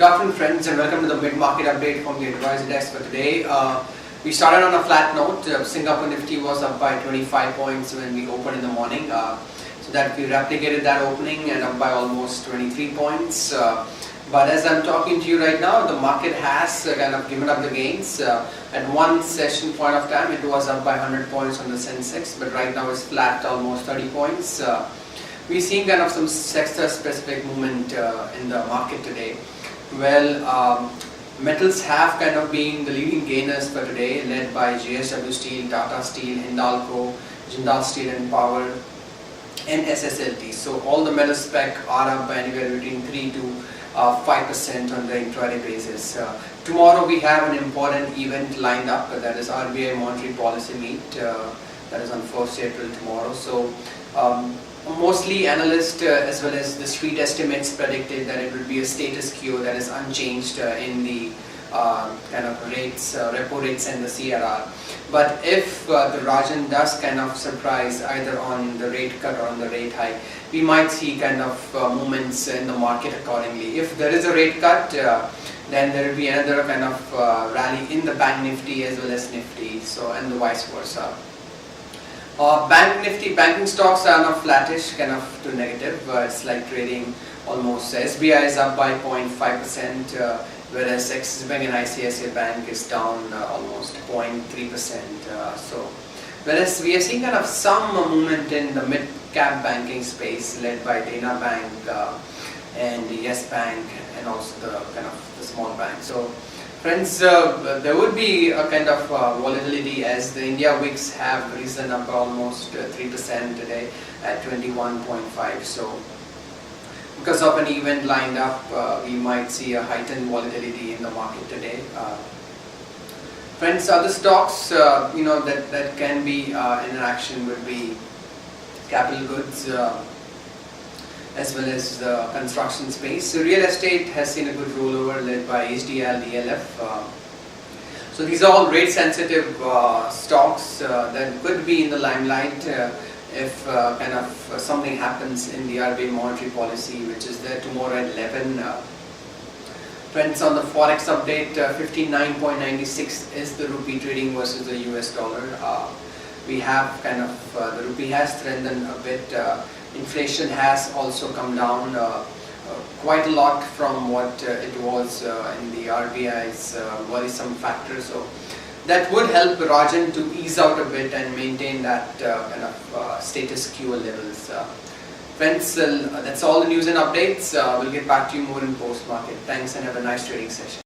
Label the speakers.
Speaker 1: afternoon, friends, and welcome to the mid-market update from the advisor desk for today. We started on a flat note. Singapore Nifty was up by 25 points when we opened in the morning. So that we replicated that opening and up by almost 23 points. But as I'm talking to you right now, the market has kind of given up the gains. At one session point of time, it was up by 100 points on the Sensex, but right now it's flat, almost 30 points. We're seeing kind of some sector-specific movement in the market today. Well, metals have kind of been the leading gainers for today, led by JSW Steel, Tata Steel, Hindalco, Jindal Steel and Power, and SSLT. So all the metal spec are up by anywhere between 3 to 5% on the intraday basis. Tomorrow we have an important event lined up, that is RBI Monetary Policy Meet. That is on 1st April tomorrow. So mostly analysts as well as the street estimates predicted that it will be a status quo, that is unchanged in the kind of rates, repo rates and the CRR. But if the Rajan does kind of surprise either on the rate cut or on the rate hike, we might see kind of movements in the market accordingly. If there is a rate cut, then there will be another kind of rally in the Bank Nifty as well as Nifty, so and the vice versa. Bank Nifty, banking stocks are now flattish, kind of to negative. It's like trading almost. SBI is up by 0.5%, whereas Axis Bank and ICICI Bank is down almost 0.3%. So, whereas we are seeing kind of some movement in the mid-cap banking space, led by Dena Bank and Yes Bank, and also the kind of the small bank. So, friends, there would be a kind of volatility as the India wicks have risen up almost 3% today at 21.5. So, because of an event lined up, we might see a heightened volatility in the market today. Friends, other stocks, that can be in action would be capital goods, as well as the construction space. So real estate has seen a good rollover led by HDL, DLF. So these are all rate sensitive stocks that could be in the limelight if kind of something happens in the RBI monetary policy, which is there tomorrow at 11. Friends, on the Forex update, 59.96 is the rupee trading versus the US dollar. We have kind of, the rupee has strengthened a bit. Inflation has also come down quite a lot from what it was in the RBI's worrisome factor. So that would help Rajan to ease out a bit and maintain that kind of status quo levels. Friends, that's all the news and updates. We'll get back to you more in post-market. Thanks and have a nice trading session.